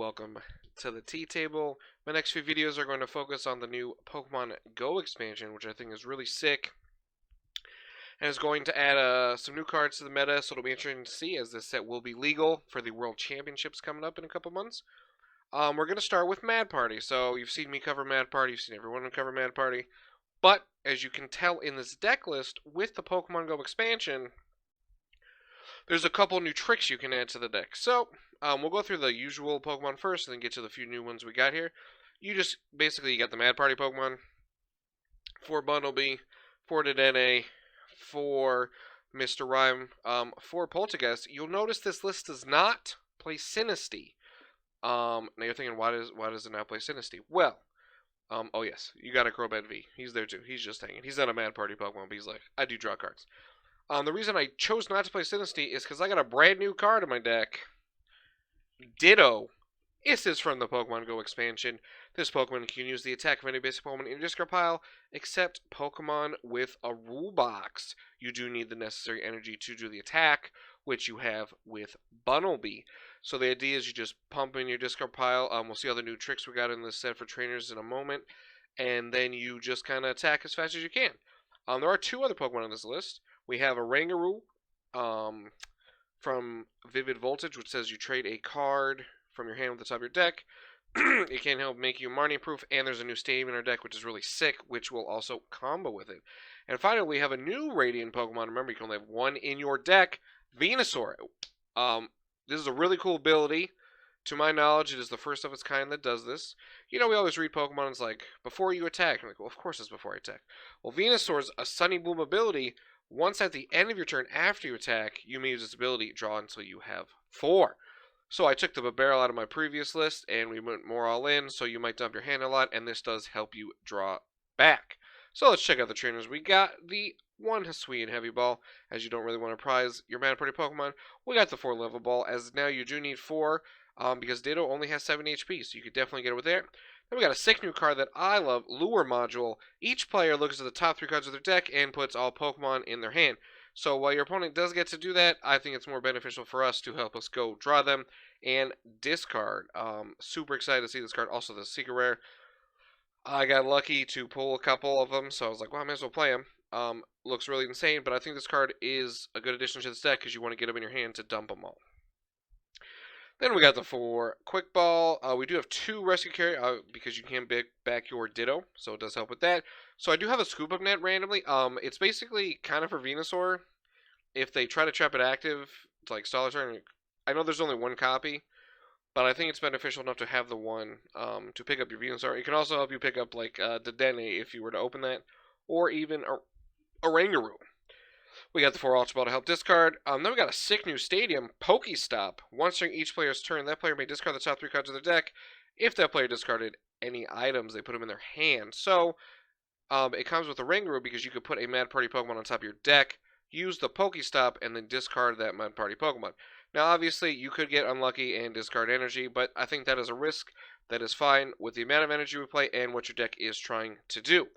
welcome to the tea table. My next few videos are going to focus on the new Pokemon Go expansion, which I think is really sick, and is going to add some new cards to the meta, so it'll be interesting to see, as this set will be legal for the World Championships coming up in a couple months. We're going to start with Mad Party. So you've seen me cover Mad Party, you've seen everyone cover Mad Party, but as you can tell in this deck list, with the Pokemon Go expansion, there's a couple new tricks you can add to the deck. So, we'll go through the usual Pokemon first, and then get to the few new ones we got here. You got the Mad Party Pokemon, 4 Bunnelby, 4 Dedenne, 4 Mr. Rime, 4 Polteageist. You'll notice this list does not play Sinistea. Now you're thinking, why does it not play Sinistea? Well, oh yes, you got a Crobat V. He's there too. He's just hanging. He's not a Mad Party Pokemon, but he's like, I do draw cards. The reason I chose not to play Sinistea is because I got a brand new card in my deck. Ditto. This is from the Pokemon Go expansion. This Pokemon can use the attack of any basic Pokemon in your discard pile, except Pokemon with a rule box. You do need the necessary energy to do the attack, which you have with Bunnelby. So the idea is you just pump in your discard pile. We'll see all the new tricks we got in this set for trainers in a moment. And then you just kind of attack as fast as you can. There are 2 other Pokemon on this list. We have Oranguru from Vivid Voltage, which says you trade a card from your hand with the top of your deck. It can help make you Marnie-proof, and there's a new stadium in our deck, which is really sick, which will also combo with it. And finally, we have a new Radiant Pokemon. Remember, you can only have 1 in your deck, Venusaur. This is a really cool ability. To my knowledge, it is the first of its kind that does this. You know, we always read Pokemon, and it's like, before you attack. I'm like, well, of course it's before I attack. Well, Venusaur's a Sunny Bloom ability. Once at the end of your turn, after you attack, you may use this ability, draw until you have 4. So I took the barrel out of my previous list, and we went more all in, so you might dump your hand a lot, and this does help you draw back. So let's check out the trainers. We got the 1 Hisuian Heavy Ball, as you don't really want to prize your Mad Party Pokemon. We got the 4 Level Ball, as now you do need 4, because Ditto only has 7 HP, so you could definitely get it with there. Then we got a sick new card that I love, Lure Module. Each player looks at the top 3 cards of their deck and puts all Pokemon in their hand. So while your opponent does get to do that, I think it's more beneficial for us to help us go draw them and discard. Super excited to see this card. Also, the Secret Rare. I got lucky to pull a couple of them, so I was like, well, I might as well play them. Looks really insane, but I think this card is a good addition to this deck because you want to get them in your hand to dump them all. Then we got the 4 Quick Ball. We do have 2 Rescue Carrier because you can back your Ditto, so it does help with that. So I do have a Scoop Up Net randomly. It's basically kind of for Venusaur. If they try to trap it active to like stall a turn, I know there's only 1 copy, but I think it's beneficial enough to have the 1 to pick up your Venusaur. It can also help you pick up like Dedenne if you were to open that, or even Oranguru. We got the 4 Ultra Ball to help discard. Then we got a sick new stadium, PokéStop. Once during each player's turn, that player may discard the top 3 cards of their deck. If that player discarded any items, they put them in their hand. So, it comes with Oranguru because you could put a Mad Party Pokemon on top of your deck, use the PokéStop, and then discard that Mad Party Pokemon. Now, obviously, you could get unlucky and discard energy, but I think that is a risk that is fine with the amount of energy we play and what your deck is trying to do.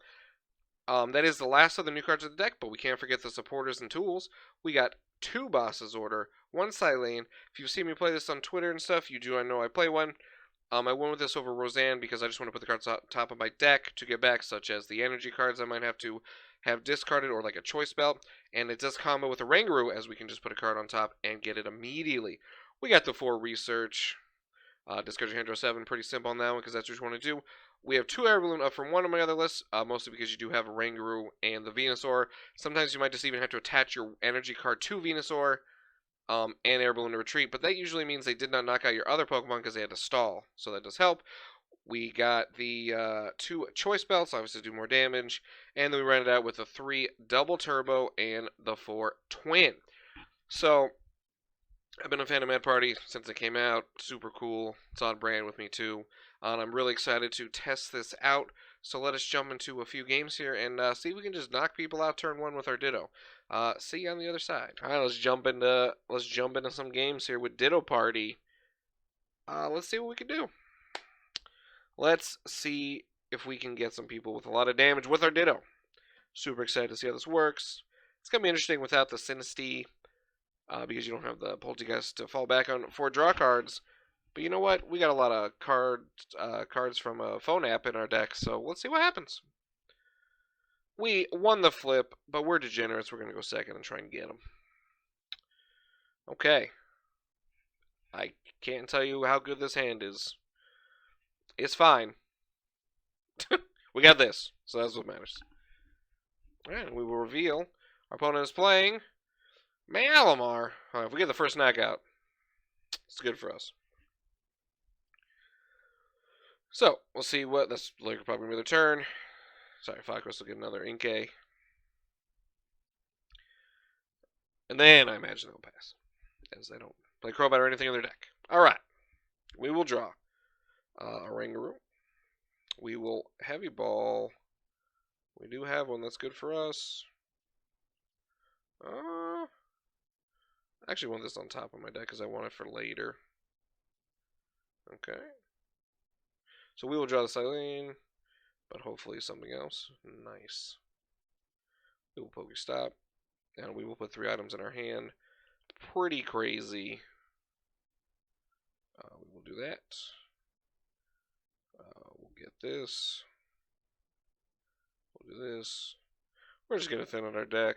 That is the last of the new cards of the deck, but we can't forget the supporters and tools. We got 2 Bosses Order, 1 Cyllene. If you've seen me play this on Twitter and stuff, you do know I play one. I went with this over Roseanne because I just want to put the cards on top of my deck to get back, such as the energy cards I might have to have discarded, or like a Choice Belt. And it does combo with Oranguru, as we can just put a card on top and get it immediately. We got the 4 Research. Discard your hand, draw 7. Pretty simple on that one because that's what you want to do. We have 2 Air Balloon up from 1 of my other lists, mostly because you do have Oranguru and the Venusaur. Sometimes you might just even have to attach your energy card to Venusaur and Air Balloon to retreat, but that usually means they did not knock out your other Pokemon because they had to stall, so that does help. We got the 2 Choice Belts, obviously do more damage, and then we ran it out with the 3 Double Turbo and the 4 Twin. So, I've been a fan of Mad Party since it came out. Super cool. It's on brand with me too. And I'm really excited to test this out. So let us jump into a few games here and see if we can just knock people out turn 1 with our Ditto. See you on the other side. All right, let's jump into some games here with Ditto Party. Let's see what we can do. Let's see if we can get some people with a lot of damage with our Ditto. Super excited to see how this works. It's gonna be interesting without the Sinistea. Because you don't have the Polteageist to fall back on for draw cards. But you know what? We got a lot of cards from a phone app in our deck, so let's see what happens. We won the flip, but we're degenerates. We're going to go second and try and get them. Okay. I can't tell you how good this hand is. It's fine. We got this, so that's what matters. And we will reveal our opponent is playing Malamar. If we get the first knockout, it's good for us. So, we'll see what... That's like probably going to be their turn. Sorry, Falkos will get another Inkay. And then I imagine they'll pass, as they don't play Crobat or anything in their deck. Alright. We will draw Oranguru. We will Heavy Ball. We do have one that's good for us. I actually want this on top of my deck because I want it for later. Okay. So we will draw the Cyllene, but hopefully something else. Nice. We will PokéStop, and we will put 3 items in our hand. Pretty crazy. We will do that. We'll get this. We'll do this. We're just going to thin out our deck.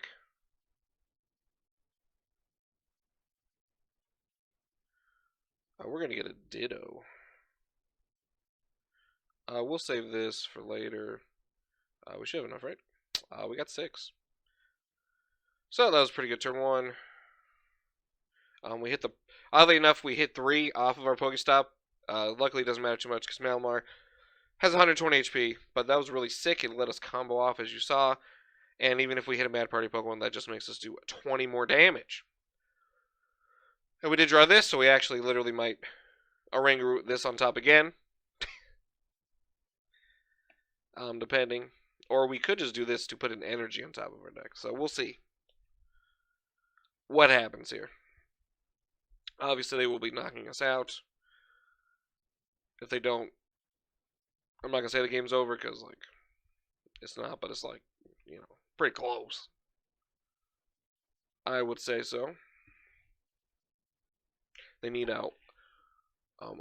We're going to get a Ditto. We'll save this for later. We should have enough, right? We got 6. So that was pretty good turn 1. We hit the... Oddly enough, we hit 3 off of our PokéStop. Luckily, it doesn't matter too much because Malamar has 120 HP. But that was really sick. It let us combo off, as you saw. And even if we hit a Mad Party Pokemon, that just makes us do 20 more damage. And we did draw this, so we actually literally might Oranguru this on top again. Depending. Or we could just do this to put an energy on top of our deck. So we'll see what happens here. Obviously, they will be knocking us out. If they don't, I'm not going to say the game's over because, like, it's not, but it's, like, you know, pretty close. I would say so. They need out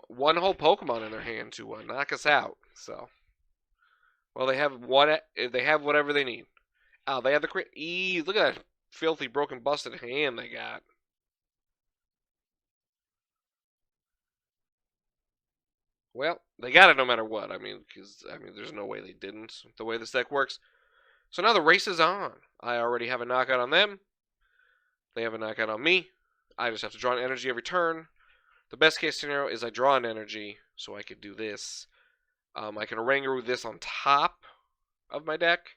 one whole Pokemon in their hand to knock us out. So, well, they have whatever they need. Oh, they have the crit. Look at that filthy, broken, busted hand they got. Well, they got it no matter what. I mean, there's no way they didn't. The way this deck works. So now the race is on. I already have a knockout on them. They have a knockout on me. I just have to draw an energy every turn. The best case scenario is I draw an energy, so I could do this. I can Oranguru this on top of my deck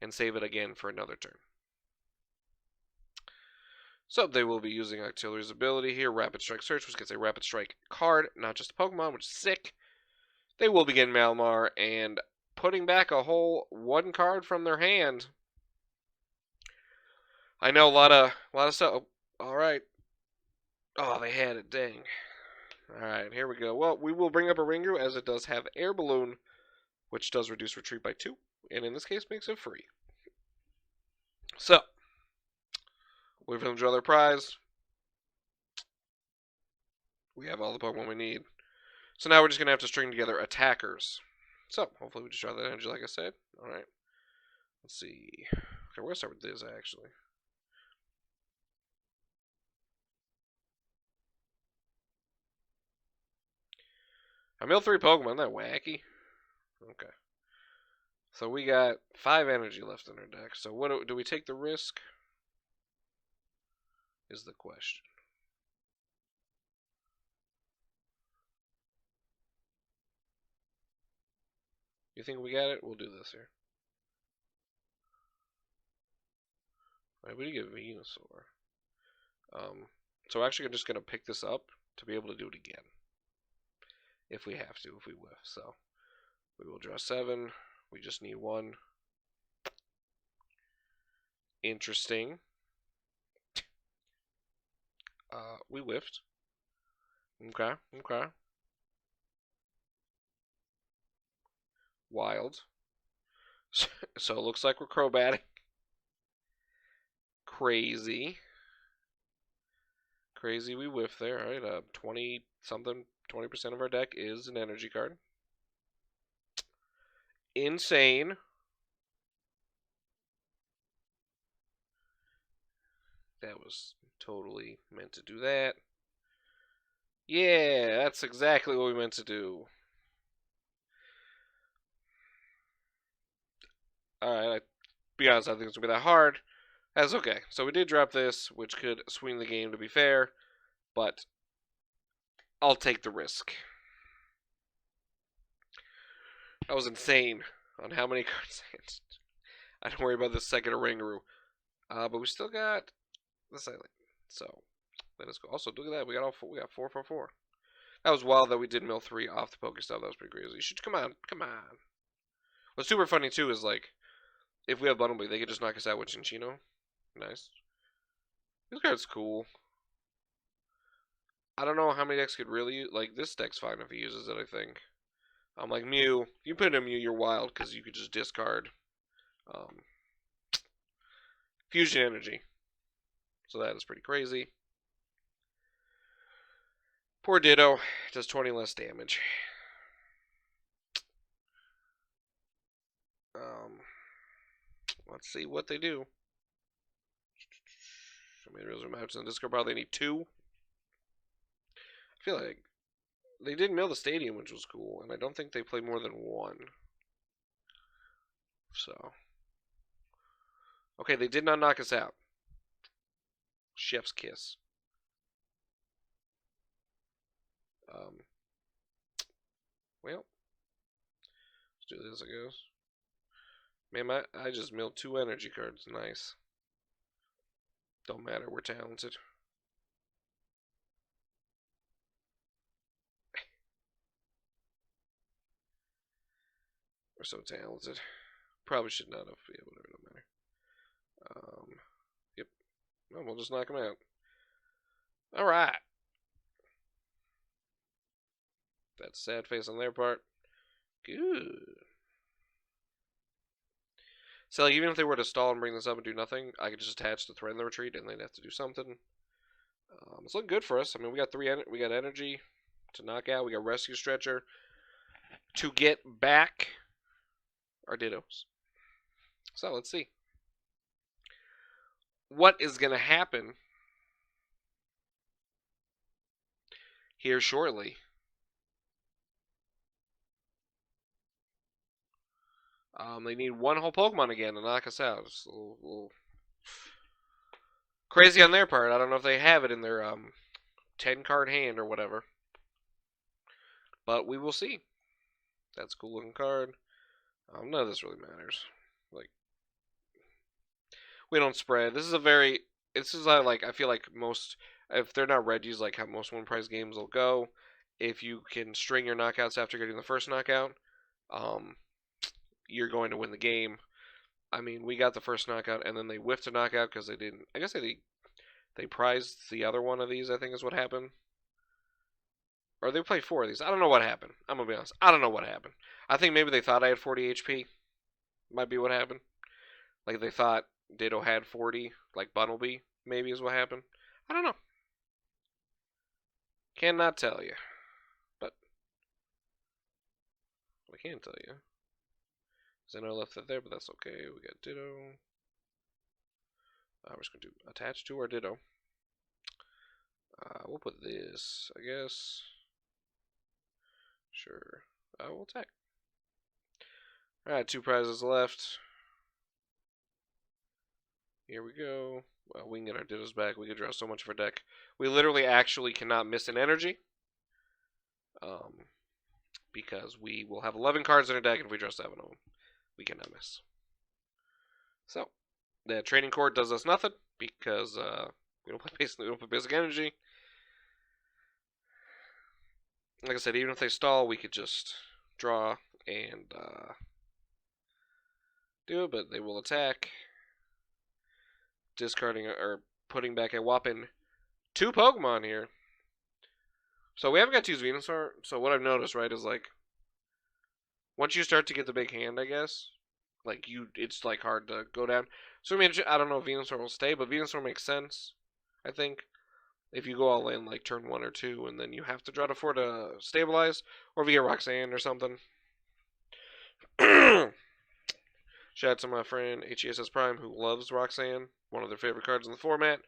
and save it again for another turn. So they will be using Artillery's ability here, Rapid Strike Search, which gets a Rapid Strike card, not just a Pokemon, which is sick. They will be getting Malamar and putting back a whole 1 card from their hand. I know a lot of stuff. Oh, all right. Oh, they had it. Dang. All right, here we go. Well, we will bring up Oranguru as it does have Air Balloon, which does reduce retreat by 2, and in this case makes it free. So, wait for them to draw their prize. We have all the Pokemon we need. So now we're just going to have to string together attackers. So, hopefully we just draw that energy like I said. Alright. Let's see. Okay, we're going to start with this, actually. I milled 3 Pokemon. Isn't that wacky? Okay. So we got 5 energy left in our deck. So what do we take the risk? Is the question. You think we got it? We'll do this here. Alright, we did get Venusaur. So we're actually just going to pick this up to be able to do it again. If we have to, if we whiff. So we will draw 7. We just need 1. Interesting. We whiffed. Okay, okay. Wild. So it looks like we're Crobatting. Crazy. Crazy, we whiffed there. Alright, 20-something 20% of our deck is an energy card. Insane. That was totally meant to do that. Yeah, that's exactly what we meant to do. Alright, be honest, I think it's going to be that hard. That's okay. So we did drop this, which could swing the game to be fair, but I'll take the risk. That was insane on how many cards I had. I don't worry about the second Oranguru. But we still got the Cyllene. So let us go. Also, look at that. We got 4 for 4. That was wild that we did mill 3 off the PokéStop. That was pretty crazy. You should come on. What's super funny too is like if we have Bunnelby, they could just knock us out with Chinchino. Nice. This card's cool. I don't know how many decks could really like this deck's fine if he uses it, I think. I'm like Mew. If you put in Mew, you're wild because you could just discard Fusion Energy. So that is pretty crazy. Poor Ditto does 20 less damage. Let's see what they do. How many reels are matches in discard? Probably need 2. I feel like they did mill the stadium, which was cool, and I don't think they play more than 1. So, okay, they did not knock us out. Chef's kiss. Well, let's do this, I guess. Man, I just milled 2 energy cards. Nice. Don't matter, we're talented. We're so talented. Probably should not have. Yeah, whatever, don't matter. Yep. Well, we'll just knock him out. Alright. That's sad face on their part. Good. So, like, even if they were to stall and bring this up and do nothing, I could just attach the thread in the retreat, and they'd have to do something. It's looking good for us. I mean, we got we got energy to knock out. We got rescue stretcher to get back our Dittos. So let's see what is going to happen here shortly. They need 1 whole Pokemon again to knock us out. It's a little crazy on their part. I don't know if they have it in their 10-card hand or whatever. But we will see. That's a cool looking card. None of this really matters. Like, we don't spread. This is like, I feel like most, if they're not Regis, like how most one prize games will go, if you can string your knockouts after getting the first knockout, you're going to win the game. I mean, we got the first knockout, and then they whiffed a knockout because they didn't. I guess they prized the other one of these, I think is what happened. Or they played 4 of these. I don't know what happened. I'm going to be honest. I don't know what happened. I think maybe they thought I had 40 HP. Might be what happened. Like they thought Ditto had 40, like Bunnelby, maybe is what happened. I don't know. Cannot tell you. But I can tell you. Zeno left it there, but that's okay. We got Ditto. We're just going to attach to our Ditto. We'll put this, I guess. Sure. We'll attack. Alright, 2 prizes left. Here we go. Well, we can get our Dittos back. We can draw so much of our deck. We literally actually cannot miss an energy. Because we will have 11 cards in our deck, and if we draw 7 of them, we cannot miss. So, the training cord does us nothing, because we don't play basic energy. Like I said, even if they stall, we could just draw and do it, but they will attack. Discarding or putting back a whopping 2 Pokemon here. So we haven't got to use Venusaur. So what I've noticed, right, is like once you start to get the big hand, I guess, like it's like hard to go down. So I mean, I don't know if Venusaur will stay, but Venusaur makes sense, I think. if you go all in like turn 1 or 2, and then you have to draw to 4 to stabilize, or if you get Roxanne or something. Shout out to my friend HESS Prime, who loves Roxanne, one of their favorite cards in the format.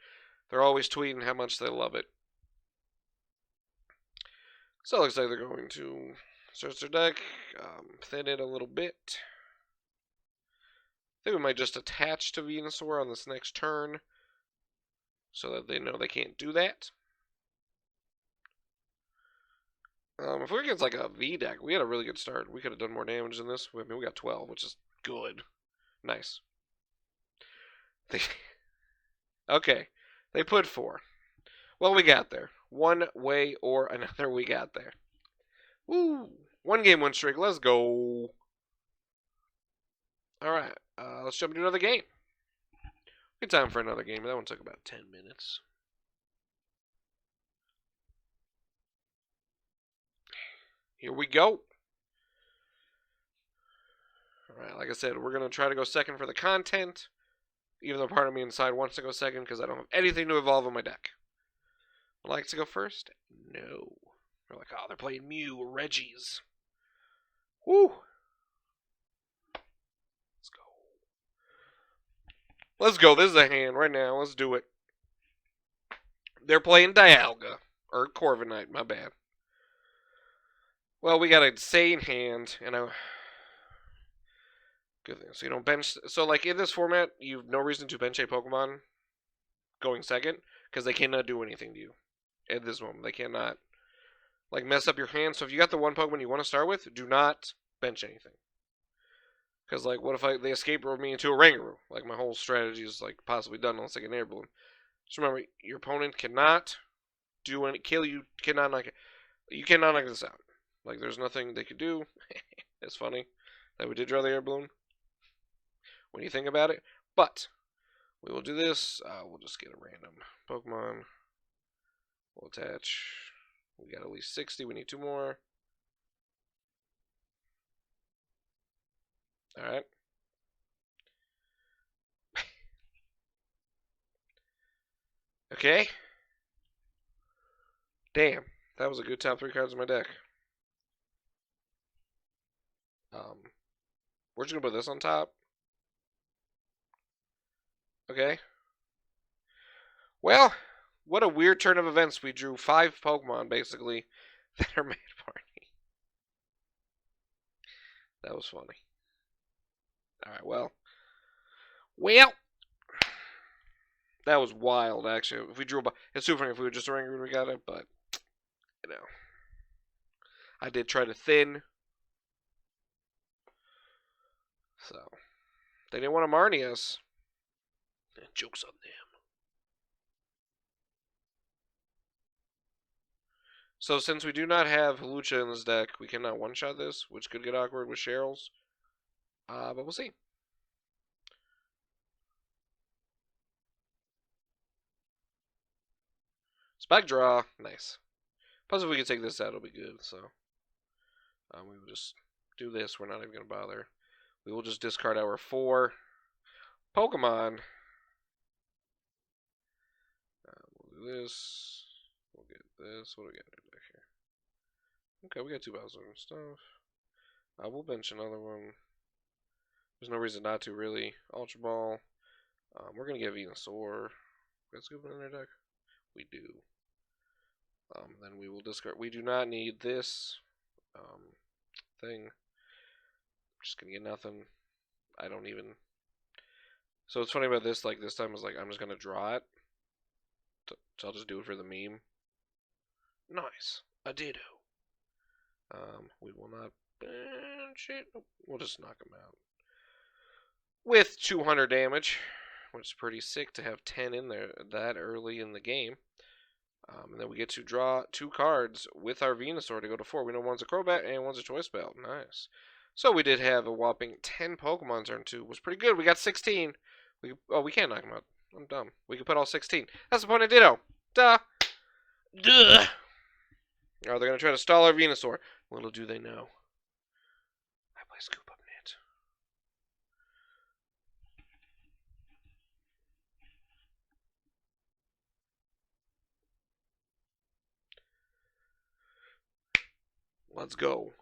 They're always tweeting how much they love it. So it looks like they're going to search their deck, thin it a little bit. I think we might just attach to Venusaur on this next turn, so that they know they can't do that. If we're against like a V deck, we had a really good start. We could have done more damage than this. I mean, we got 12, which is good. Nice. Okay, they put 4. Well, we got there. One way or another, we got there. Woo! 1 game, 1 streak. Let's go. Alright, let's jump into another game. Good time for another game. That one took about 10 minutes. Here we go. Alright, like I said, we're going to try to go second for the content. Even though part of me inside wants to go second because I don't have anything to evolve on my deck. Would I like to go first? No. They're like, oh, they're playing Mew or Reggies. Woo! Let's go. Let's go. This is a hand right now. Let's do it. They're playing Dialga. Or Corviknight, my bad. Well, we got an insane hand, and good thing. So you don't bench. So, like, in this format, you have no reason to bench a Pokemon going second, because they cannot do anything to you at this moment. They cannot, like, mess up your hand. So if you got the one Pokemon you want to start with, do not bench anything. Because, like, what if they escape me into Oranguru? Like, my whole strategy is, like, possibly done unless I get an Air Balloon. Just remember, your opponent cannot do any kill you. Cannot knock it. You cannot knock this out. Like, there's nothing they could do. It's funny that we did draw the Air Balloon when you think about it. But we will do this. We'll just get a random Pokemon. We'll attach. We got at least 60. We need 2 more. Alright. Okay. Damn. That was a good top 3 cards in my deck. We're just going to put this on top. Okay. Well, what a weird turn of events. We drew 5 Pokemon, basically, that are made party. That was funny. Alright, well. That was wild, actually. If we drew it's super funny if we were just Oranguru, we got it, but, you know. I did try to thin. So, they didn't want to Marnie us. Joke's on them. So since we do not have Hulucha in this deck, we cannot one-shot this, which could get awkward with Cheryl's. But we'll see. Spike draw. Nice. Plus if we can take this out, it'll be good. So we will just do this. We're not even going to bother. We will just discard our 4 Pokemon. We'll do this. We'll get this. What do we got in back here? Okay, we got 2 Bowser and stuff. We'll bench another one. There's no reason not to, really. Ultra Ball. We're going to get Venusaur. Got Scoop in our deck? We do. Then we will discard. We do not need this thing. Just going to get nothing. I don't even. So what's funny about this, like this time, is like I'm just going to draw it. So I'll just do it for the meme. Nice. A Ditto. We will not bench it. We'll just knock him out. With 200 damage, which is pretty sick to have 10 in there that early in the game. And then we get to draw 2 cards with our Venusaur to go to 4. We know one's a Crobat and one's a Choice Belt. Nice. So we did have a whopping 10 Pokemon turn 2. It was pretty good. We got 16. We can't knock them out. I'm dumb. We can put all 16. That's the point of Ditto. Duh. Duh. Oh, they're going to try to stall our Venusaur. Little do they know. I play Scoop Up Net. Let's go.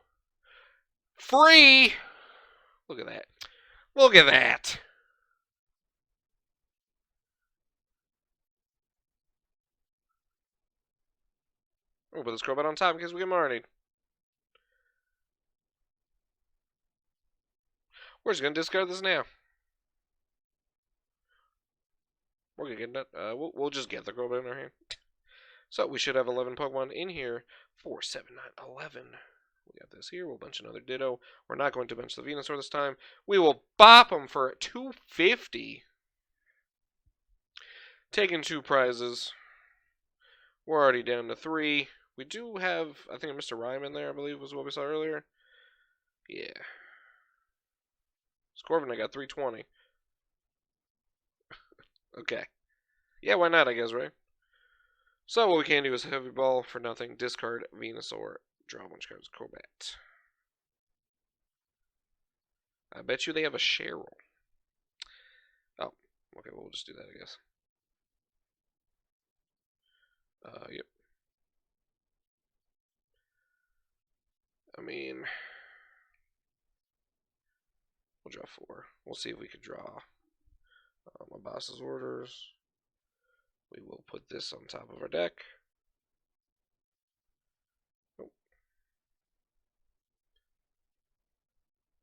Free! Look at that. Look at that. We'll put this Crobat on top in case we get Marnied. We're just going to discard this now. We're going to get that. We'll just get the Crobat in our hand. So we should have 11 Pokemon in here. 4, 7, 9, 11. We got this here. We'll bench another Ditto. We're not going to bench the Venusaur this time. We will bop him for 250. Taking 2 prizes. We're already down to 3. We do have, I think, a Mr. Rime in there, I believe, was what we saw earlier. Yeah. Scorpion, I got 320. Okay. Yeah, why not, I guess, right? So what we can do is heavy ball for nothing, discard Venusaur, draw a bunch of cards, Crobat. I bet you they have a Cheryl. Oh, okay, well, we'll just do that, I guess. Yep. I mean, we'll draw 4. We'll see if we could draw my boss's orders. We will put this on top of our deck. Oh.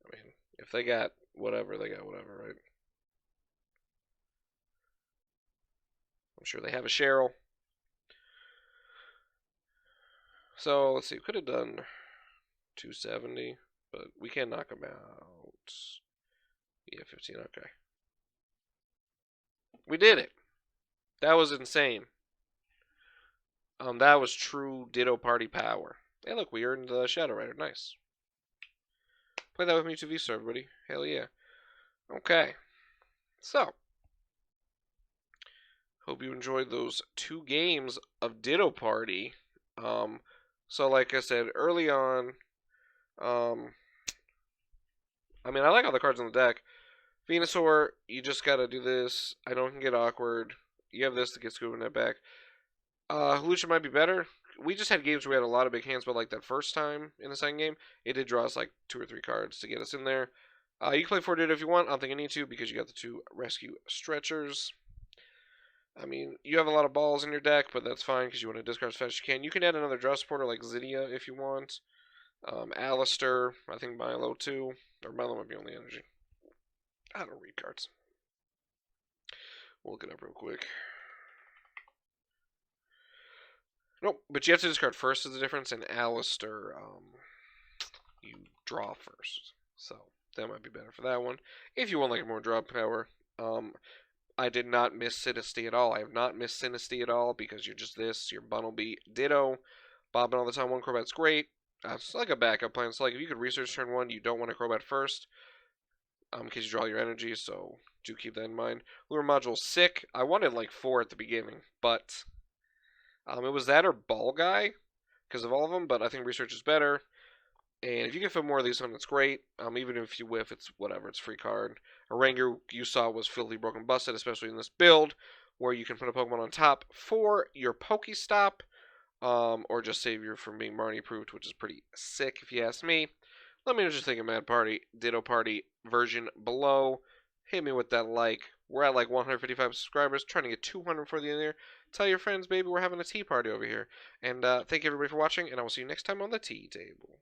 I mean, if they got whatever, they got whatever, right? I'm sure they have a Cheryl. So, let's see, we could have done 270, but we can knock them out. Yeah, 15, okay. We did it! That was insane. That was true Ditto Party power. Hey, look, we earned the Shadow Rider. Nice. Play that with me to Visa, everybody. Hell yeah. Okay. So. Hope you enjoyed those 2 games of Ditto Party. So like I said, early on, I mean, I like all the cards on the deck. Venusaur, you just gotta do this. I know it can get awkward. You have this to get Scoop Up Net back. Hisuian might be better. We just had games where we had a lot of big hands, but like that first time in the second game, it did draw us like 2 or 3 cards to get us in there. You can play 4 Ditto if you want. I don't think you need to because you got the 2 Rescue Stretchers. I mean, you have a lot of balls in your deck, but that's fine because you want to discard as fast as you can. You can add another draw supporter like Zydia if you want. Alistair, I think Milo too. Or Milo might be on the energy. I don't read cards. We'll look it up real quick. Nope, but you have to discard first is the difference, and Alistair, you draw first. So, that might be better for that one. If you want like more draw power, I did not miss Sinistea at all. I have not missed Sinistea at all because you're just this, you're Bunnelby Ditto. Bobbing all the time, 1 Crobat's great. It's like a backup plan. So like if you could research turn 1, you don't want a Crobat first. In case you draw your energy, so do keep that in mind. Lure Module sick. I wanted like 4 at the beginning, but it was that or Ball Guy because of all of them, but I think research is better. And if you can fit more of these on, it's great. Even if you whiff, it's whatever. It's a free card. Oranguru, you saw, was filthy broken busted, especially in this build, where you can put a Pokemon on top for your PokéStop, or just save you from being Marnie approved, which is pretty sick if you ask me. Let me know what you think of Mad Party, Ditto Party version below. Hit me with that like. We're at like 155 subscribers, trying to get 200 for the end of the year. Tell your friends, baby, we're having a tea party over here. And thank you everybody for watching, and I will see you next time on the tea table.